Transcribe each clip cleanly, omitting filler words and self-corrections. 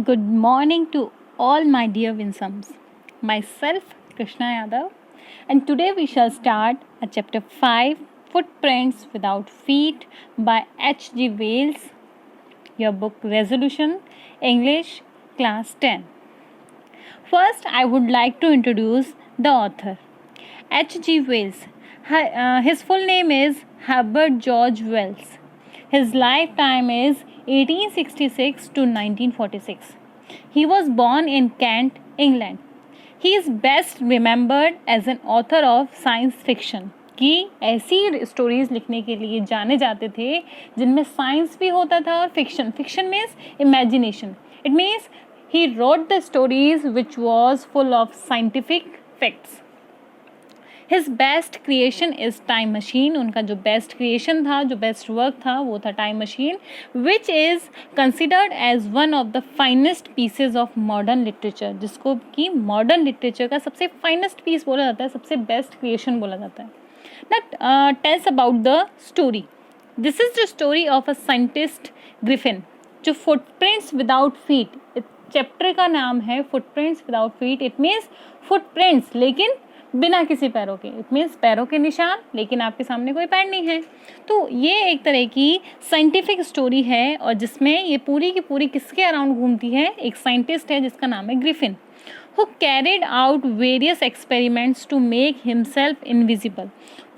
Good morning to all my dear Winsums. Myself, Krishna Yadav, and today we shall start a chapter 5 Footprints Without Feet by H.G. Wells, your book Resolution, English, Class 10. First, I would like to introduce the author, H.G. Wells. His full name is Herbert George Wells. His lifetime is 1866 to 1946. He was born in Kent, England. He is best remembered as an author of science fiction. कि ऐसी stories लिखने के लिए जाने जाते थे जिनमें science भी होता था और fiction means imagination. It means he wrote the stories which was full of scientific facts. His best creation is time machine. उनका जो best creation था, जो best work था, वो था time machine, which is considered as one of the finest pieces of modern literature, जिसको कि modern literature का सबसे finest piece बोला जाता है, सबसे best creation बोला जाता है. That tells about the story. This is the story of a scientist Griffin. जो footprints without feet, चैप्टर का नाम है footprints without feet. It means footprints लेकिन बिना किसी पैरों के. इट मीन्स पैरों के निशान लेकिन आपके सामने कोई पैर नहीं है. तो ये एक तरह की साइंटिफिक स्टोरी है और जिसमें ये पूरी की पूरी किसके अराउंड घूमती है. एक साइंटिस्ट है जिसका नाम है Griffin, who carried out various experiments to make himself invisible.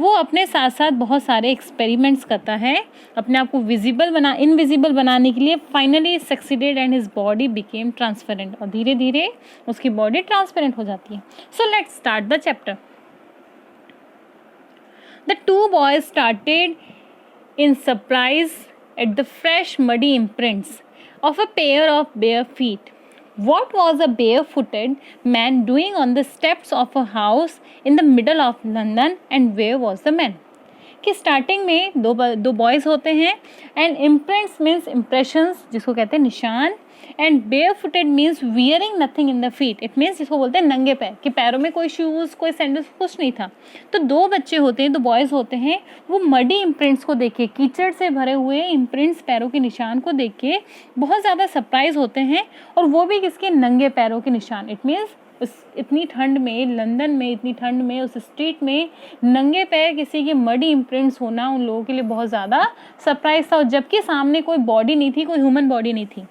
वो अपने साथ साथ बहुत सारे एक्सपेरिमेंट्स करता है अपने आप को इनविजिबल बनाने के लिए. Finally succeeded and his body became transparent. और धीरे धीरे उसकी बॉडी ट्रांसपेरेंट हो जाती है. So let's start the chapter. The two boys started in surprise at the fresh muddy imprints of a pair of bare feet. What was a barefooted man doing on the steps of a house in the middle of London, and where was the man? कि starting में दो boys होते हैं and imprints means impressions जिसको कहते हैं निशान, and bare footed means wearing nothing in the feet. It means जिसको बोलते हैं नंगे पैर, कि पैरों में कोई शूज़ कोई सैंडल्स कुछ नहीं था. तो दो बच्चे होते हैं, दो बॉयज़ होते हैं, वो मडी इम्प्रिंट्स को देख के, कीचड़ से भरे हुए इम्प्रिंट्स पैरों के निशान को देख के बहुत ज़्यादा सरप्राइज होते हैं. और वो भी किसके, नंगे पैरों के निशान. इट मीन्स इतनी ठंड में, लंदन में इतनी ठंड में, उस स्ट्रीट में नंगे पैर किसी के मडी इम्प्रिंट्स होना उन लोगों के लिए बहुत ज़्यादा सरप्राइज था. और जबकि सामने कोई बॉडी नहीं थी, कोई ह्यूमन बॉडी नहीं थी.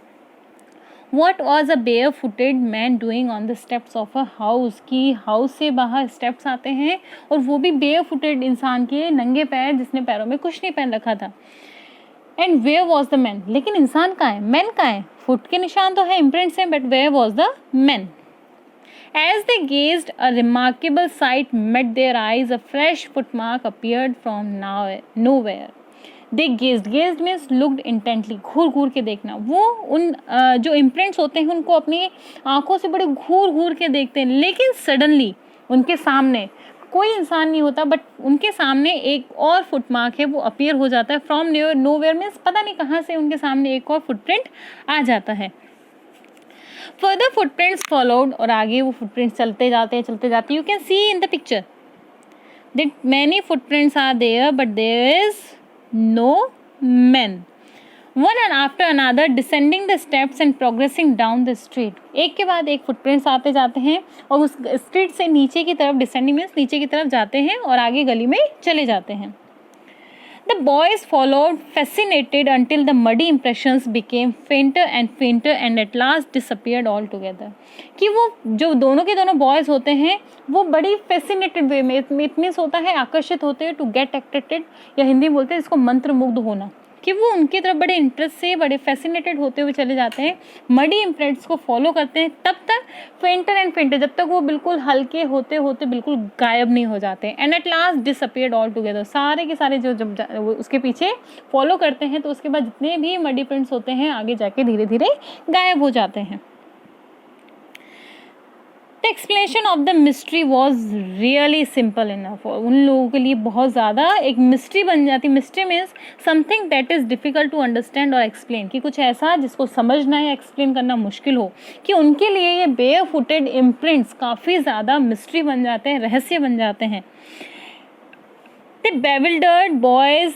What was a barefooted man doing on the steps of a house? कि हाउस से बाहर स्टेप्स आते हैं और वो भी barefooted इंसान के नंगे पैर जिसने पैरों में कुछ नहीं पहन रखा था. And where was the man? लेकिन इंसान कहाँ है, मैन कहाँ है? फुट के निशान तो है, इम्प्रिंट्स हैं, but where was the man? As they gazed, a remarkable sight met their eyes. A fresh footmark appeared from nowhere. They gazed means looked intently. घूर घूर के देखना. वो उन जो इम्प्रिंट्स होते हैं उनको अपनी आंखों से बड़े घूर घूर के देखते हैं. लेकिन सडनली उनके सामने कोई इंसान नहीं होता, बट उनके सामने एक और फुटमार्क है वो अपीयर हो जाता है. फ्रॉम नोवेयर मीन्स पता नहीं कहाँ से उनके सामने एक और फुटप्रिंट आ जाता है. फर्दर फुटप्रिंट्स फॉलोड, और आगे वो फुटप्रिंट्स चलते जाते. You can see in the picture that many footprints are there but there is no man. One and after another descending the steps and progressing down the street. एक के बाद एक footprints आते जाते हैं और उस स्ट्रीट से नीचे की तरफ, डिसेंडिंग मीन्स नीचे की तरफ जाते हैं और आगे गली में चले जाते हैं. The boys followed, fascinated, until the muddy impressions became fainter and at last disappeared altogether. कि वो जो दोनों के दोनों बॉयज़ होते हैं वो बड़ी फैसिनेटेड वे में, इट मीन्स होता है आकर्षित होते हैं, टू गेट अट्रैक्टेड, या हिंदी में बोलते हैं इसको मंत्रमुग्ध होना, कि वो उनकी तरफ बड़े इंटरेस्ट से, बड़े फैसिनेटेड होते हुए चले जाते हैं. मडी इम्प्रिंट्स को फॉलो करते हैं तब तक, फेंटर, जब तक वो बिल्कुल हल्के होते होते बिल्कुल गायब नहीं हो जाते. And at last disappeared all together. सारे के सारे जो जब उसके पीछे फॉलो करते हैं तो उसके बाद जितने भी मडी प्रिंट्स होते हैं आगे जाके धीरे धीरे गायब हो जाते हैं. The explanation of the mystery was really simple enough. उन लोगों के लिए बहुत ज़्यादा एक मिस्ट्री बन जाती. Mystery means something that is difficult to understand और एक्सप्लेन, कि कुछ ऐसा जिसको समझना या एक्सप्लेन करना मुश्किल हो, कि उनके लिए ये बेयर फुटेड इम्प्रिंट्स काफ़ी ज़्यादा मिस्ट्री बन जाते हैं, रहस्य बन जाते हैं. The bewildered boys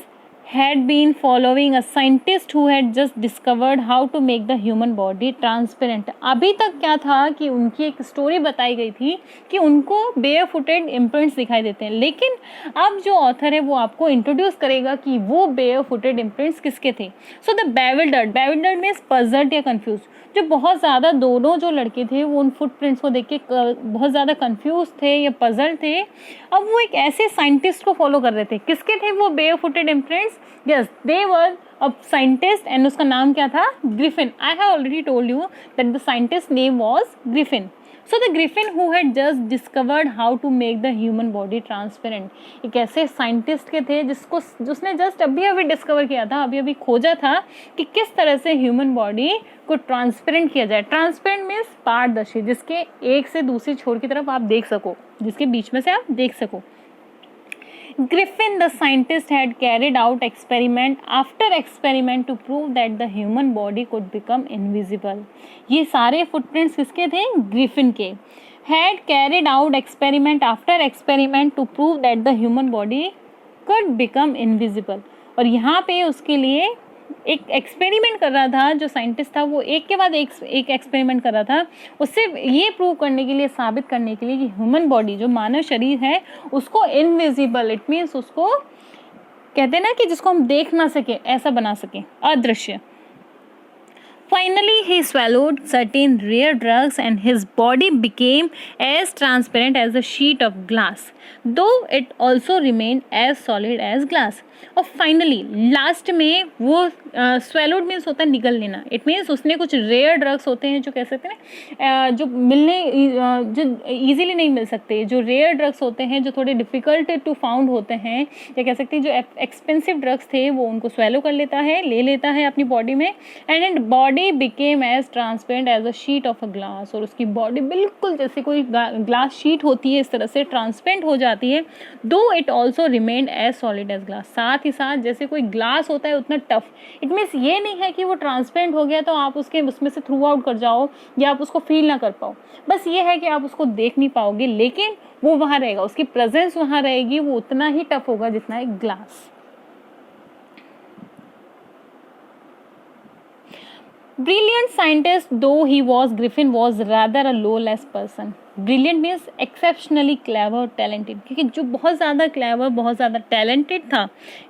had been following a scientist who had just discovered how to make the human body transparent. अभी तक क्या था कि उनकी एक स्टोरी बताई गई थी कि उनको बेयरफुटेड इम्प्रिंट्स दिखाई देते हैं, लेकिन अब जो ऑथर है वो आपको इंट्रोड्यूस करेगा कि वो बेयरफुटेड इम्प्रिंट्स किसके थे. सो द बेविल्डर्ड मीन्स पजल्ड या कंफ्यूज, जो बहुत ज़्यादा दोनों जो लड़के थे वो उन फुटप्रिंट्स को देख के बहुत ज़्यादा कंफ्यूज थे या पजल थे. अब वो एक ऐसे साइंटिस्ट को फॉलो कर रहे थे. किसके थे वो barefooted imprints? Yes, they were a scientist and उसका नाम क्या था? Griffin. I have already told you that the scientist name was Griffin. So the Griffin who had just discovered how to make the human body transparent, एक ऐसे scientist के थे जिसने just अभी डिस्कवर किया था, अभी खोजा था कि किस तरह से ह्यूमन बॉडी को ट्रांसपेरेंट किया जाए. ट्रांसपेरेंट मीन्स पारदर्शी, जिसके एक से दूसरी छोर की तरफ आप देख सको, जिसके बीच में से आप देख सको. Griffin, the scientist, had carried out experiment after experiment to prove that the human body could become invisible. ये सारे footprints किसके थे? Griffin के. Had carried out experiment after experiment to prove that the human body could become invisible. और यहाँ पे उसके लिए एक एक्सपेरिमेंट कर रहा था. जो साइंटिस्ट था वो एक के बाद एक एक्सपेरिमेंट कर रहा था, उससे ये प्रूव करने के लिए, साबित करने के लिए कि ह्यूमन बॉडी, जो मानव शरीर है, उसको इनविजिबल, इट मीन्स उसको कहते हैं ना कि जिसको हम देख ना सके, ऐसा बना सके, अदृश्य. Finally, he swallowed certain rare drugs and his body became as transparent as a sheet of glass, though it also remained as solid as glass. और फाइनली लास्ट में वो स्वेलोड मीन्स होता है निगल लेना. इट मीन्स उसने कुछ rare drugs होते हैं जो कह सकते हैं जो मिलने जो ईजिली नहीं मिल सकते, जो रेयर ड्रग्स होते हैं, जो थोड़े डिफ़िकल्ट टू फाउंड होते हैं, या कह सकते हैं जो एक्सपेंसिव ड्रग्स थे, वो उनको स्वेलो कर लेता है, ले लेता है अपनी बॉडी में. And body became as transparent as a sheet of a glass. और उसकी बॉडी बिल्कुल जैसे कोई ग्लास शीट होती है, इस तरह से ट्रांसपेरेंट हो जाती है. Though it also remained as solid as glass. साथ ही साथ जैसे कोई ग्लास होता है उतना टफ. इट मीन्स ये नहीं है कि वो ट्रांसपेरेंट हो गया तो आप उसमें से थ्रू आउट कर जाओ या आप उसको फील ना कर पाओ. बस ये है कि आप उसको देख नहीं पाओगे, लेकिन वो वहाँ रहेगा, उसकी प्रेजेंस वहाँ रहेगी. वो उतना ही टफ होगा जितना एक glass. Brilliant scientist though he was, Griffin was rather a lawless person. Brilliant means exceptionally clever, talented. क्योंकि जो बहुत ज़्यादा क्लेवर, बहुत ज़्यादा टैलेंटेड था,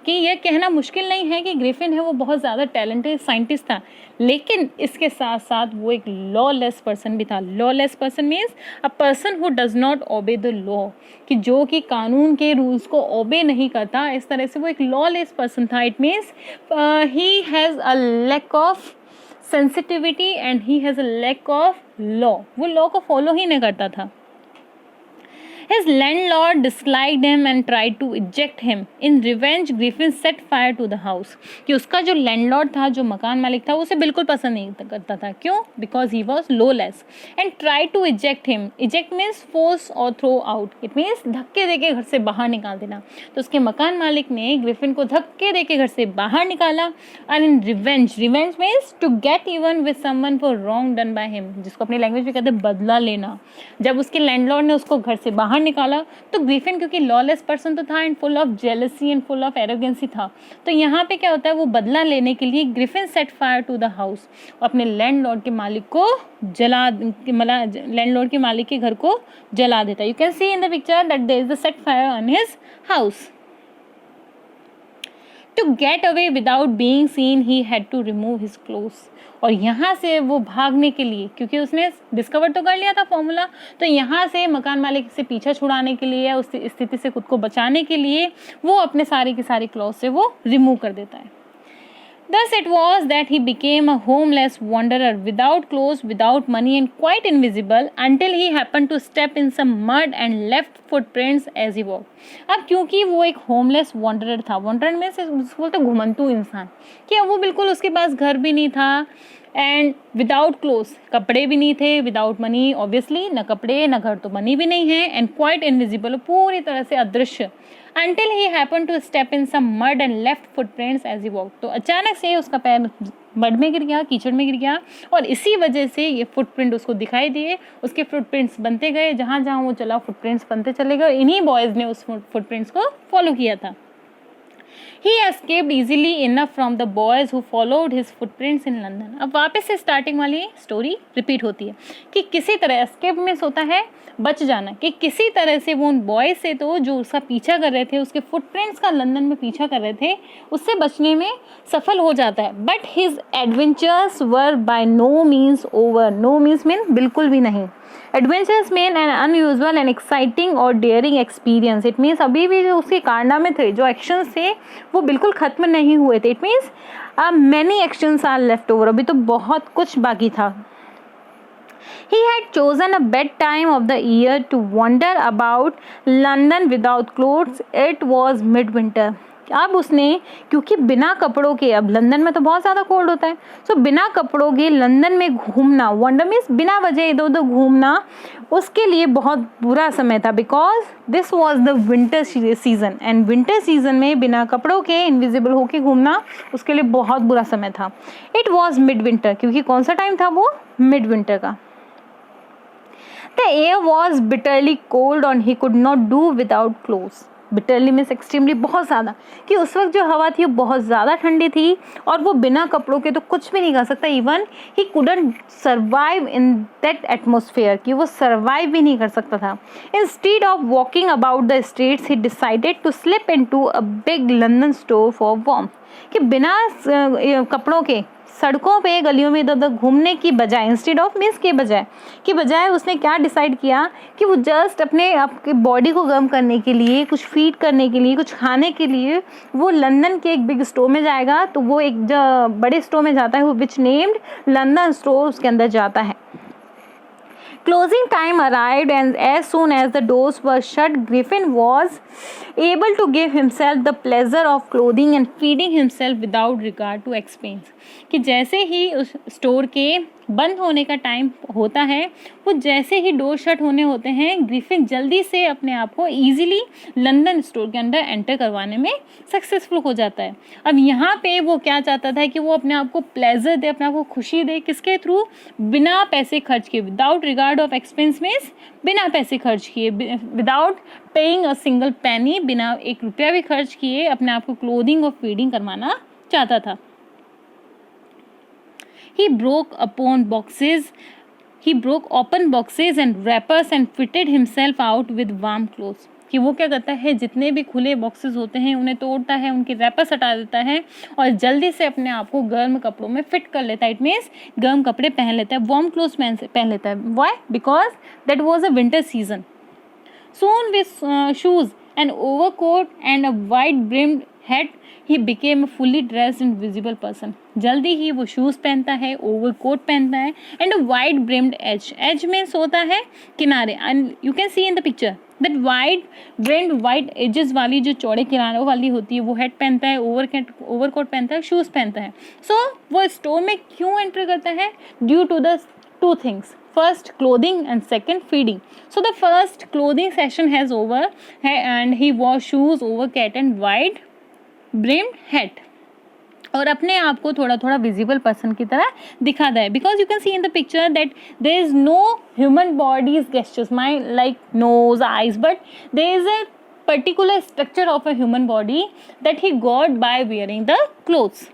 कि यह कहना मुश्किल नहीं है कि ग्रिफिन है वो बहुत ज़्यादा टैलेंटेड साइंटिस्ट था, लेकिन इसके साथ साथ वो एक लॉलेस पर्सन भी था. Lawless person means a person who does not obey the law, कि जो कि कानून के रूल्स को ओबे नहीं करता. इस तरह से वो एक लॉलेस पर्सन था. It means he has a lack of sensitivity and he has a lack of law. वो लॉ को फॉलो ही नहीं करता था. His landlord disliked him and tried to eject him. In revenge, Griffin set fire to the house. कि उसका जो landlord था, जो मकान मालिक था, उसे बिल्कुल पसंद नहीं करता था. क्यों? Because he was lawless and tried to eject him. Eject means force or throw out. It means धक्के देके घर से बाहर निकाल देना. तो उसके मकान मालिक ने ग्रिफिन को धक्के देके घर से बाहर निकाला. And in revenge means to get even with someone for wrong done by him, जिसको अपनी लैंग्वेज में कहते हैं बदला लेना. जब उसके लैंडलॉर्ड ने उसको घर से बाहर निकाला तो ग्रिफिन, क्योंकि लॉलेस पर्सन तो था and full of jealousy and full of arrogancy था, तो यहाँ पे क्या होता है, वो बदला लेने के लिए Griffin set fire to the house, अपने लैंडलॉर्ड के मालिक को लैंडलॉर्ड के मालिक के घर को जला देता. You can see in the picture that there is the set fire on his house. To get away without being seen, he had to remove his clothes. और यहाँ से वो भागने के लिए, क्योंकि उसने डिस्कवर तो कर लिया था फॉर्मूला, तो यहाँ से मकान मालिक से पीछा छुड़ाने के लिए, उस स्थिति से खुद को बचाने के लिए वो अपने सारे के सारे क्लॉथ से वो रिमूव कर देता है. Thus it was that he became a homeless wanderer without clothes, without money and quite invisible until he happened to step in some mud and left footprints as he walked. अब क्योंकि वो एक homeless wanderer था, wanderer में से बोलते घुमंतू इंसान, कि वो बिल्कुल उसके पास घर भी नहीं था एंड विदाउट क्लोथ्स, कपड़े भी नहीं थे, विदाउट मनी ऑब्वियसली, न कपड़े न घर तो मनी भी नहीं है, एंड क्वाइट इनविजिबल, पूरी तरह से अदृश्य. Until he happened to step in some mud and left footprints as he walked. तो अचानक से उसका पैर मड में गिर गया, कीचड़ में गिर गया, और इसी वजह से ये फुटप्रिंट उसको दिखाई दिए. उसके फुटप्रिंट्स बनते गए, जहाँ जहाँ वो चला फुटप्रिंट्स बनते चले गए. इन्हीं बॉयज़ ने उस फुटप्रिंट्स को फॉलो किया था. He escaped easily enough from the boys who followed his footprints in London. अब वापस से स्टार्टिंग वाली स्टोरी रिपीट होती है कि किसी तरह एस्केप मिस होता है बच जाना, कि किसी तरह से वो उन बॉयज से तो जो उसका पीछा कर रहे थे, उसके फुटप्रिंट्स का लंदन में पीछा कर रहे थे, उससे बचने में सफल हो जाता है. But his adventures were by no means over. No means mean बिल्कुल भी नहीं. Adventures mean an unusual and exciting और डेयरिंग एक्सपीरियंस. इट मीन्स अभी भी जो उसके कारनामे थे, जो एक्शंस थे, वो बिल्कुल खत्म नहीं हुए थे. It means many actions are left over. अभी तो बहुत कुछ बाकी था. He had chosen a bad time of the year to wander about London without clothes. It was midwinter. अब उसने, क्योंकि बिना कपड़ों के, अब लंदन में तो बहुत ज़्यादा कोल्ड होता है, सो बिना कपड़ों के लंदन में घूमना, वंडर मीन्स बिना वजह इधर उधर घूमना, उसके लिए बहुत बुरा समय था. Because this was the winter season, and winter season में बिना कपड़ों के इनविजिबल होके घूमना उसके लिए बहुत बुरा समय था. इट वॉज मिड विंटर, क्योंकि कौन सा टाइम था वो, मिड विंटर का. The air was bitterly cold and he could not do without clothes. Bitterly means extremely, बहुत ज़्यादा, कि उस वक्त जो हवा थी वो बहुत ज़्यादा ठंडी थी और वो बिना कपड़ों के तो कुछ भी नहीं कर सकता. Even he couldn't survive in that atmosphere, कि वो survive भी नहीं कर सकता था. Instead of walking about the streets, he decided to slip into a big London store for warmth. कि बिना कपड़ों के सड़कों पे गलियों में इधर उधर घूमने की बजाय, इंस्टेड ऑफ मीन्स के बजाय उसने क्या डिसाइड किया कि वो जस्ट अपने आपके बॉडी को गर्म करने के लिए, कुछ फीड करने के लिए, कुछ खाने के लिए वो लंदन के एक बिग स्टोर में जाएगा. तो वो एक बड़े स्टोर में जाता है, वो विच नेम्ड लंदन स्टोर, उसके अंदर जाता है. Closing time arrived, and as soon as the doors were shut, Griffin was able to give himself the pleasure of clothing and feeding himself without regard to expense. कि जैसे ही उस store के बंद होने का टाइम होता है, वो जैसे ही डोर शट होने होते हैं, ग्रिफिन जल्दी से अपने आप को ईजिली लंदन स्टोर के अंदर एंटर करवाने में सक्सेसफुल हो जाता है. अब यहाँ पे वो क्या चाहता था कि वो अपने आप को प्लेजर दे, अपने आप को खुशी दे, किसके थ्रू, बिना पैसे खर्च किए, without regard of expense means बिना पैसे खर्च किए, without paying a single penny, बिना एक रुपया भी खर्च किए अपने आप को क्लोथिंग और फीडिंग करवाना चाहता था. He broke open boxes and wrappers and fitted himself out with warm clothes. कि वो क्या करता है, जितने भी खुले बॉक्सेस होते हैं उन्हें तोड़ता है, उनके रैपर्स हटा देता है और जल्दी से अपने आप को गर्म कपड़ों में फिट कर लेता है. इट मीन्स गर्म कपड़े पहन लेता है, वार्म क्लोथ्स पहन लेता है. Why? Because that was a winter season. Soon with shoes, an overcoat and a wide brimmed hat, he became a fully dressed and visible person. जल्दी ही वो शूज़ पहनता है, ओवरकोट पहनता है, and a wide brimmed edge. Edge means होता है किनारे, and you can see in the picture that wide brimmed wide edges वाली जो चौड़े किनारों वाली होती है वो हेड पहनता है, ओवरकोट पहनता है, शूज़ पहनता है. सो वो स्टोर में क्यों एंटर करता है? Due to the two things. First, clothing, and second, feeding. So the first clothing session has over, and he wore shoes, overcoat and wide brimmed hat. और अपने आप को थोड़ा थोड़ा विजिबल पर्सन की तरह दिखाता है. Because you can see in the picture that there is no human bodies gestures, my like nose, eyes, but there is a particular structure of a human body that he got by wearing the clothes.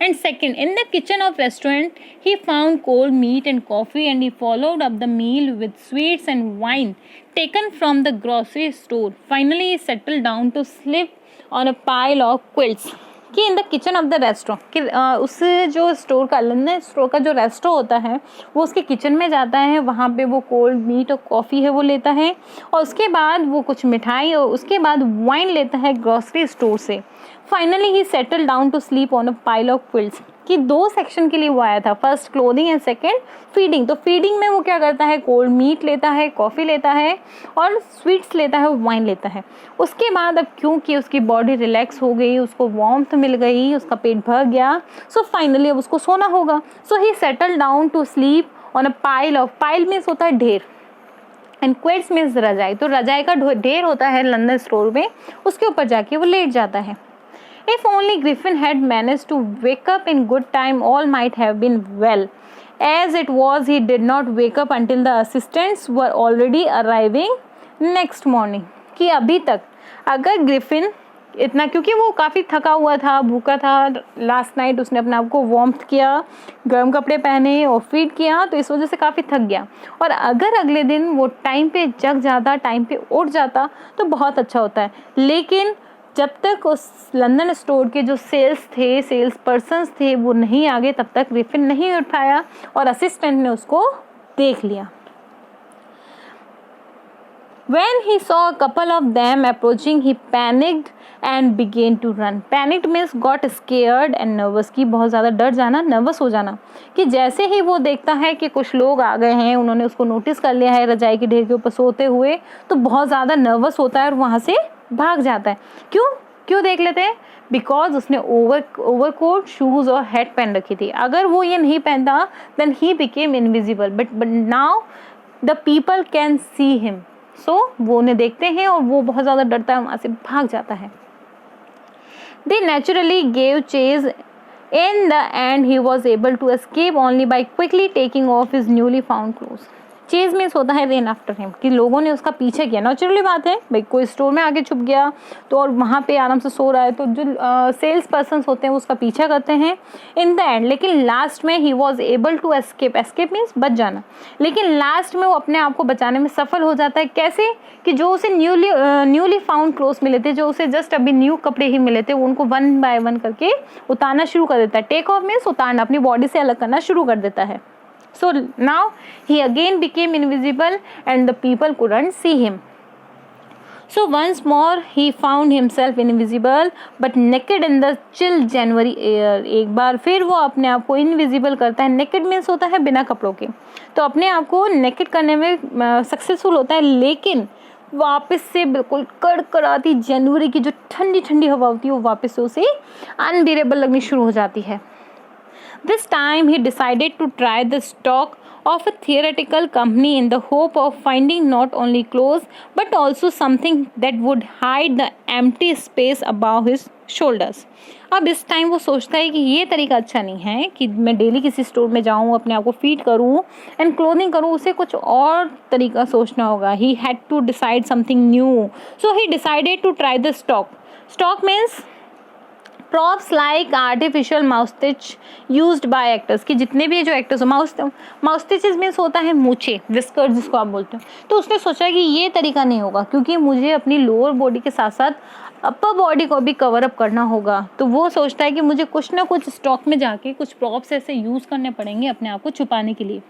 And second, in the kitchen of restaurant, he found cold meat and coffee, and he followed up the meal with sweets and wine taken from the grocery store. Finally, he settled down to sleep on a pile of quilts. कि in the kitchen of the restaurant, कि उस जो store का, London store का जो restaurant होता है वो उसके किचन में जाता है. वहाँ पे वो कोल्ड मीट और कॉफ़ी है वो लेता है, और उसके बाद वो कुछ मिठाई और उसके बाद वाइन लेता है ग्रॉसरी स्टोर से. Finally he settle down to sleep on a pile of quilts. कि दो सेक्शन के लिए वो आया था, first clothing and second feeding. तो फीडिंग में वो क्या करता है, कोल्ड मीट लेता है, कॉफ़ी लेता है और स्वीट्स लेता है, वाइन लेता है. उसके बाद अब क्योंकि उसकी बॉडी रिलैक्स हो गई, उसको वार्मथ मिल गई, उसका पेट भर गया, सो फाइनली अब उसको सोना होगा. So he settle down to sleep on a pile of, pile means होता है ढेर, एंड क्विल्ट्स मीन्स रजाई. तो रजाई का ढेर होता है लंदन स्टोर में, उसके ऊपर जाके वो लेट जाता है. If only Griffin had managed to wake up in good time, all might have been well. As it was, he did not wake up until the assistants were already arriving next morning. कि अभी तक अगर Griffin इतना, क्योंकि वो काफ़ी थका हुआ था, भूखा था, लास्ट नाइट उसने अपने आप को वार्म्थ किया, गर्म कपड़े पहने और फीड किया, तो इस वजह से काफ़ी थक गया। और अगर अगले दिन वो टाइम पे जग जाता, टाइम पे उठ जाता तो बहुत अच्छा होता है। लेकिन जब तक उस लंदन स्टोर के जो सेल्स पर्सन्स थे वो नहीं आ गए, तब तक ग्रिफिन नहीं उठाया और असिस्टेंट ने उसको देख लिया। When he saw a couple of them approaching, he panicked and began to run. Panicked means got scared and nervous, कि बहुत ज़्यादा डर जाना, नर्वस हो जाना, कि जैसे ही वो देखता है कि कुछ लोग आ गए हैं, उन्होंने उसको नोटिस कर लिया है रजाई के ढेर के ऊपर सोते हुए, तो बहुत ज़्यादा नर्वस होता है और वहाँ से भाग जाता है। क्यों देख लेते हैं? बिकॉज उसने ओवरकोट, शूज़ और हैट पहन रखी थी। अगर वो ये नहीं पहनता then he became invisible, but now the people can see him. So वो उन्हें देखते हैं और वो बहुत ज़्यादा डरता है, वहाँ से भाग जाता है। They naturally gave chase. In the end he was able to escape only by quickly taking off his newly found clothes. Chase means होता है रेन आफ्टर हिम, कि लोगों ने उसका पीछे किया। नेचुरली बात है भाई, कोई स्टोर में आके छुप गया तो और वहाँ पे आराम से सो रहा है, तो जो सेल्स पर्सन होते हैं वो उसका पीछा करते हैं इन द एंड। लेकिन लास्ट में he was able to escape. Escape means बच जाना। लेकिन लास्ट में वो अपने आप को बचाने में सफल हो जाता है। कैसे? कि जो उसे न्यूली फाउंड क्लोथ्स मिले थे, जो उसे जस्ट अभी न्यू कपड़े ही मिले थे, वो उनको वन बाय वन करके उतारना शुरू कर देता है। टेक ऑफ मीन्स उतारना, अपनी बॉडी से अलग करना शुरू कर देता है। So now he again became invisible and the people couldn't see him. So once more he found himself invisible but naked in the chill January air. एक बार फिर वो अपने आप को invisible करता है। naked means होता है बिना कपड़ों के, तो अपने आप को naked करने में सक्सेसफुल होता है। लेकिन वापस से बिल्कुल कड़कड़ाती जनवरी की जो ठंडी ठंडी हवा होती है वो वापस से उसे अनबियरेबल लगनी शुरू हो जाती है। This time he decided to try the stock of a theatrical company in the hope of finding not only clothes but also something that would hide the empty space above his shoulders. अब इस time वो सोचता है कि ये तरीका अच्छा नहीं है कि मैं डेली किसी स्टोर में जाऊँ, अपने आप को फीड करूँ एंड क्लोथिंग करूँ, उसे कुछ और तरीका सोचना होगा। He had to decide something new. So he decided to try the stock. Stock means props like artificial moustache used by actors, कि जितने भी जो एक्टर्स हो, माउस्टिचेस मीन्स होता है मूछे, विस्कर जिसको आप बोलते हो। तो उसने सोचा कि ये तरीका नहीं होगा, क्योंकि मुझे अपनी लोअर बॉडी के साथ साथ अपर बॉडी को भी कवर अप करना होगा। तो वो सोचता है कि मुझे कुछ ना कुछ स्टॉक में जाके कुछ प्रॉप्स ऐसे यूज़ करने पड़ेंगे अपने आप को छुपाने के लिए।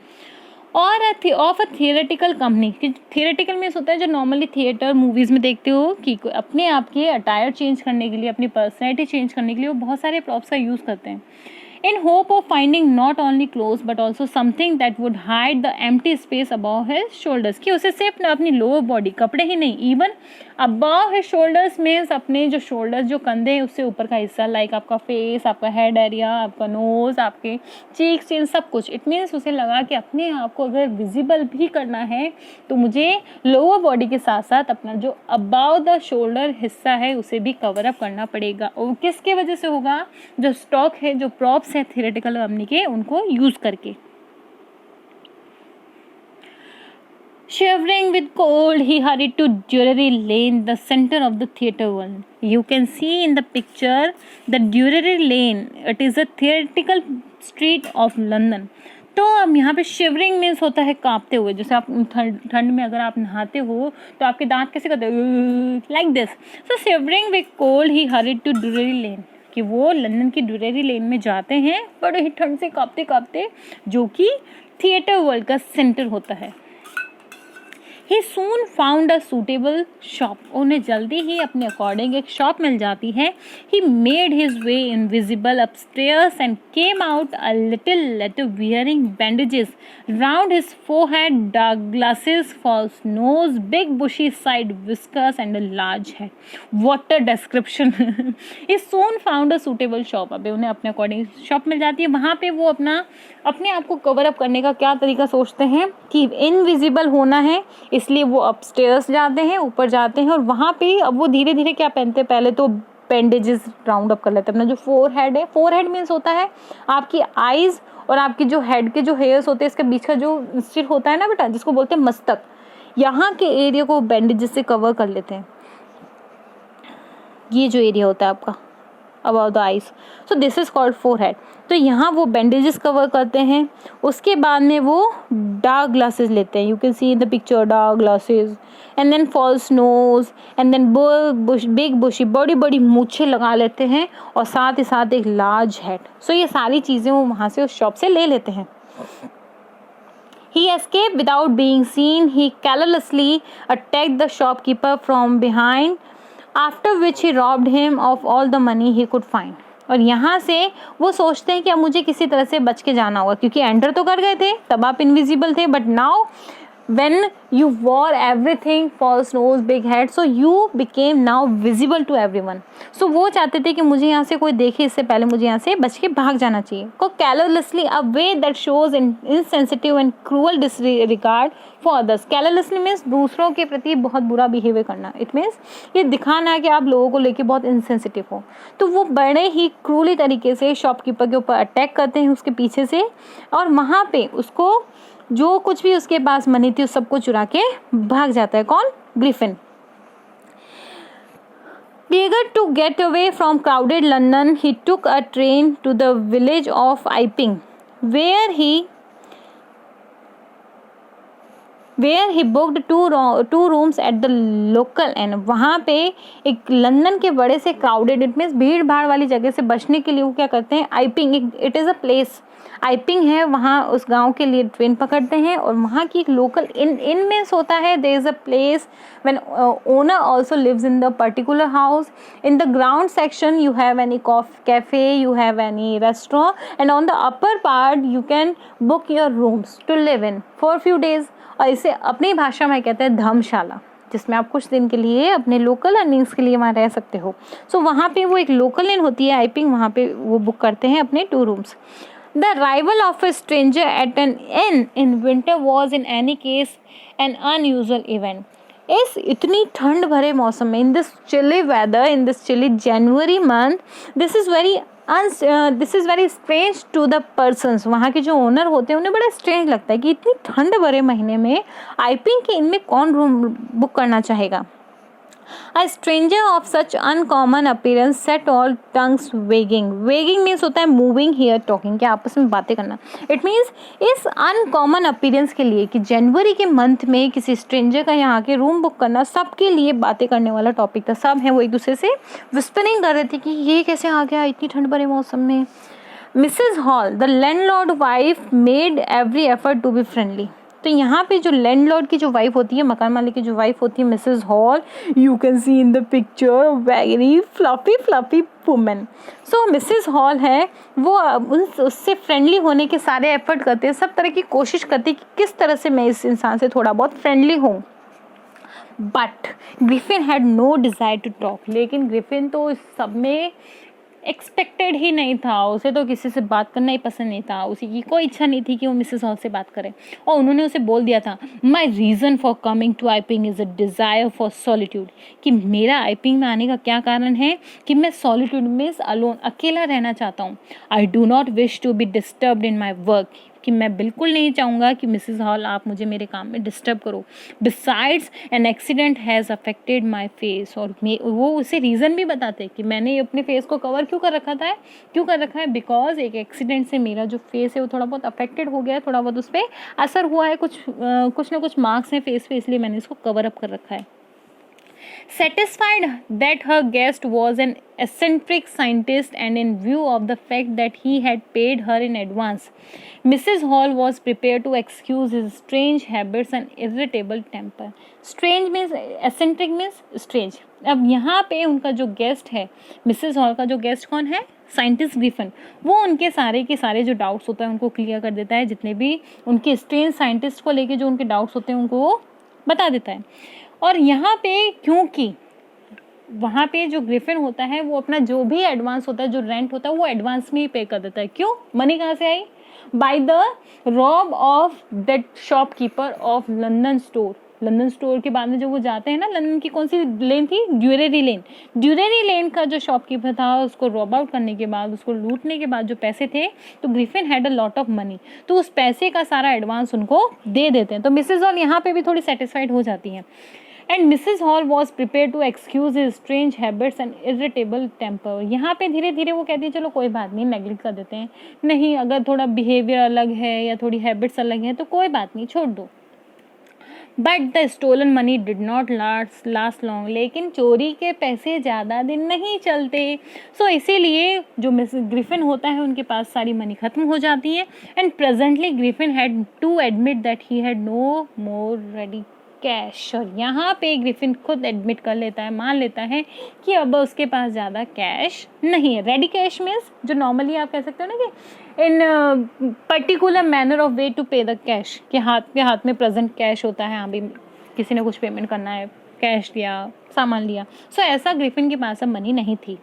और ऑफ अ थिएरेटिकल कंपनी, कि थिएरेटिकल मीन्स होता है जो नॉर्मली थिएटर मूवीज़ में देखते हो कि अपने आप के अटायर चेंज करने के लिए, अपनी पर्सनैलिटी चेंज करने के लिए वो बहुत सारे प्रॉप्स का यूज़ करते हैं। In hope of finding not only clothes but also something that would hide the empty space above his shoulders, कि उसे सिर्फ अपनी लोअर बॉडी, कपड़े ही नहीं, even above his shoulders means अपने जो शोल्डर्स, जो कंधे हैं उससे ऊपर का हिस्सा, लाइक आपका फेस, आपका हेड एरिया, आपका नोज, आपके चीक्स, चिन, सब कुछ। इट मीन्स उसे लगा कि अपने आप को अगर विजिबल भी करना है तो मुझे लोअर बॉडी के साथ साथ अपना जो अबव द शोल्डर हिस्सा है उसे भी कवर अप करना पड़ेगा। और किसके वजह से होगा? जो स्टॉक है, जो प्रॉप्स है थिएरेटिकल कंपनी के, उनको यूज करके। Shivering with cold, he hurried to Drury Lane, the center of the theatre world. You can see in the picture the Drury Lane. It is a theatrical street of London. तो अब यहाँ पे shivering means होता है कांपते हुए। जैसे आप ठंड में अगर आप नहाते हो तो आपके दांत कैसे करते हो? Like this. So shivering with cold he hurried to Drury Lane, कि वो लंदन की ड्यूरेरी लेन में जाते हैं बड़े ही ठंड से कांपते कांपते, जो कि थिएटर वर्ल्ड का सेंटर होता है। He soon found a suitable shop. उन्हें जल्दी ही अपने अकॉर्डिंग एक शॉप मिल जाती है। He made his way invisible upstairs and came out a little later wearing bandages round his forehead, dark glasses, false nose, big bushy side whiskers and a large hat. What a description! He soon found a suitable shop. अबे उन्हें अपने according shop मिल जाती है। वहाँ पे वो अपने आप को कवर अप करने का क्या तरीका सोचते हैं कि इनविजिबल होना है, इसलिए वो अपस्टेयर्स जाते हैं, ऊपर जाते हैं और वहाँ पे अब वो धीरे धीरे क्या पहनते हैं, पहले तो बैंडेजेस राउंड अप कर लेते हैं। अपना जो फोरहेड है, फोरहेड मीन्स होता है आपकी आईज और आपकी जो हेड के जो हेयर्स होते हैं, इसके बीच का जो सिर होता है ना बेटा, जिसको बोलते हैं मस्तक, यहाँ के एरिया को बैंडेजेस से कवर कर लेते हैं। ये जो एरिया होता है आपका about the eyes, so this is called forehead. तो यहाँ वो बैंडेजेस कवर करते हैं, उसके बाद में वो डार्क ग्लासेस लेते हैं, you can see in the picture dark glasses, and then false nose, and then big bushy, बड़ी बड़ी मूछें लगा लेते हैं, और साथ ही साथ एक लार्ज हेड। सो ये सारी चीज़ें वो वहाँ से उस शॉप से ले लेते हैं। He escaped without being seen. He carelessly attacked the shopkeeper from behind, after which he robbed him of all the money he could find. और यहाँ से वो सोचते हैं कि अब मुझे किसी तरह से बच के जाना होगा, क्योंकि एंटर तो कर गए थे, तब आप इनविजिबल थे, but now when you wore everything, false nose, big head, so you became now visible to everyone. So वो चाहते थे कि मुझे यहाँ से कोई देखे इससे पहले मुझे यहाँ से बच के भाग जाना चाहिए। को carelessly, a way that shows insensitive and cruel disregard for others. Carelessly means दूसरों के प्रति बहुत बुरा बिहेवियर करना। It means ये दिखाना है कि आप लोगों को लेके बहुत इनसेंसिटिव हो। तो वो बड़े ही क्रूली तरीके से शॉपकीपर के ऊपर अटैक करते हैं उसके पीछे से, और वहाँ पे उसको जो कुछ भी उसके पास मनी थी उस सबको चुरा के भाग जाता है। कौन? Griffin. Eager to get away from crowded London, he took a train to the village of Iping, where he booked two rooms at the local inn. वहाँ पे एक लंदन के बड़े से क्राउडेड, इट मीन्स भीड़ भाड़ वाली जगह से बचने के लिए वो क्या करते हैं, आइपिंग, इट इज़ अ प्लेस, आइपिंग है, वहाँ उस गांव के लिए ट्रेन पकड़ते हैं, और वहाँ की एक लोकल इन मीन्स होता है there is a place when owner also lives in the particular house. In the ground section you have any cafe, you have any restaurant, and on the upper part you can book your rooms to live in for few days. और इसे अपनी भाषा में कहते हैं धर्मशाला, जिसमें आप कुछ दिन के लिए अपने लोकल अर्निंग्स के लिए वहाँ रह सकते हो। सो वहाँ पे वो एक लोकल इन होती है आइपिंग, वहाँ पे वो बुक करते हैं अपने 2 rooms. The arrival of a stranger at an inn in winter was in any case an unusual event. इस इतनी ठंड भरे मौसम में, in this chilly weather, in this chilly January month, this is very strange to the persons. वहाँ के जो owner होते हैं उन्हें बड़ा स्ट्रेंज लगता है कि इतनी ठंड भरे महीने में आइपिंग के इन में कौन रूम बुक करना चाहेगा। A stranger of such uncommon appearance set all tongues wagging. Wagging means होता है moving, here talking, कि आपस में बातें करना। It means इस uncommon appearance के लिए कि जनवरी के मंथ में किसी स्ट्रेंजर का यहाँ के रूम बुक करना सबके लिए बातें करने वाला टॉपिक था। सब हैं वो एक दूसरे से विस्परिंग कर रहे थे कि ये कैसे आ गया इतनी ठंड भरे मौसम में। Mrs. Hall, the landlord wife, made every effort to be friendly. तो यहाँ पे जो लैंडलॉर्ड की जो वाइफ होती है, मकान मालिक की जो वाइफ होती है, Mrs hall, you can see in the picture very fluffy women. So Mrs hall है वो उससे फ्रेंडली होने के सारे एफर्ट करते हैं, सब तरह की कोशिश करते हैं कि किस तरह से मैं इस इंसान से थोड़ा बहुत फ्रेंडली हूँ। But Griffin had no desire to talk, लेकिन ग्रिफिन तो इस सब में एक्सपेक्टेड ही नहीं था, उसे तो किसी से बात करना ही पसंद नहीं था, उसी की कोई इच्छा नहीं थी कि वो मिसेस हॉल से बात करे। और उन्होंने उसे बोल दिया था, my reason for coming to Iping is a desire for solitude, कि मेरा आइपिंग में आने का क्या कारण है कि मैं सॉलिट्यूड में अलोन, अकेला रहना चाहता हूँ। I do not wish to be disturbed in my work, कि मैं बिल्कुल नहीं चाहूँगा कि मिसेस हॉल आप मुझे मेरे काम में डिस्टर्ब करो। Besides an accident has affected my face, और वो उसे रीज़न भी बताते हैं कि मैंने अपने फेस को कवर क्यों कर रखा है, बिकॉज एक एक्सीडेंट से मेरा जो फेस है वो थोड़ा बहुत अफेक्टेड हो गया है, थोड़ा बहुत उस पर असर हुआ है, कुछ ना कुछ मार्क्स हैं फेस पे, इसलिए मैंने इसको कवर अप कर रखा है। Satisfied that her guest was an eccentric scientist and in view of the fact that he had paid her in advance, Mrs. Hall was prepared to excuse his strange habits and irritable temper. Strange means eccentric means strange. अब यहाँ पे उनका जो guest है, Mrs hall का जो guest कौन है, साइंटिस्ट ग्रिफिन, वो उनके सारे के सारे जो डाउट्स होता है उनको क्लियर कर देता है, जितने भी उनके स्ट्रेंज साइंटिस्ट को लेके जो उनके डाउट्स होते हैं उनको वो बता देता है। और यहाँ पे क्योंकि वहाँ पे जो ग्रिफिन होता है वो अपना जो भी एडवांस होता है, जो रेंट होता है, वो एडवांस में ही पे कर देता है। क्यों? मनी कहाँ से आई? By the rob of that shopkeeper of London store. London store के बाद में जो वो जाते हैं ना, लंदन की कौन सी लेन थी, ड्यूरेरी लेन का जो शॉपकीपर था, उसको रॉब आउट करने के बाद, उसको लूटने के बाद जो पैसे थे, तो Griffin had a lot of money, तो उस पैसे का सारा एडवांस उनको दे देते हैं। तो मिसेस हॉल यहाँ पे भी थोड़ी सेटिस्फाइड हो जाती हैं। And Mrs Hall was prepare to excuse his strange habits and irritable temper. यहाँ पे धीरे धीरे वो कहती है चलो कोई बात नहीं, नेग्लेक्ट कर देते हैं, नहीं अगर थोड़ा बिहेवियर अलग है या थोड़ी हैबिट्स अलग हैं तो कोई बात नहीं, छोड़ दो। But the stolen money did not last long, लेकिन चोरी के पैसे ज़्यादा दिन नहीं चलते। सो इसीलिए जो मिसेस ग्रिफिन होता है उनके पास सारी मनी ख़त्म हो जाती है। And presently Griffin had to admit that he had no more ready cash. और यहाँ पे ग्रिफिन खुद एडमिट कर लेता है, मान लेता है कि अब उसके पास ज़्यादा कैश नहीं है। रेडी कैश मीन्स जो नॉर्मली आप कह सकते हो ना कि in particular manner of way to pay the cash, कि हाथ में प्रेजेंट कैश होता है, हाँ भी किसी ने कुछ पेमेंट करना है, कैश दिया, सामान लिया। सो ऐसा ग्रिफिन के पास अब मनी नहीं थी।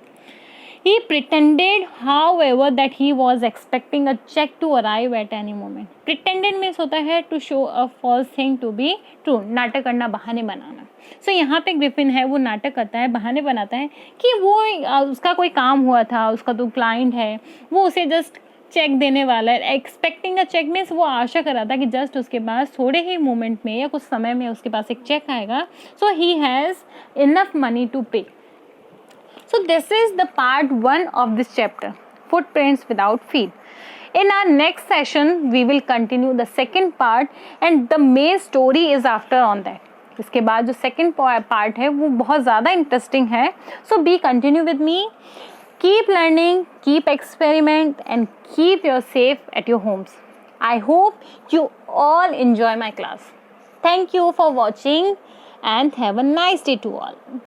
He pretended, however, that he was expecting a check to arrive at any moment. Pretended means होता है to show a false thing to be true. नाटक करना, बहाने बनाना। So यहाँ पे ग्रिफिन है, वो नाटक करता है, बहाने बनाता है कि वो उसका कोई काम हुआ था, उसका तो क्लाइंट है, वो उसे जस्ट चेक देने वाला है। एक्सपेक्टिंग अ चेक मीन्स वो आशा कर रहा था कि जस्ट उसके पास थोड़े ही मोमेंट में या कुछ समय में उसके पास एक चेक आएगा। So he has enough money to pay. So this is the part 1 of this chapter, footprints without feet. In our next session, we will continue the second part and the main story is after on that. इसके बाद जो second part है वो बहुत ज़्यादा interesting है. So be continue with me. Keep learning, keep experiment and keep your safe at your homes. I hope you all enjoy my class. Thank you for watching and have a nice day to all.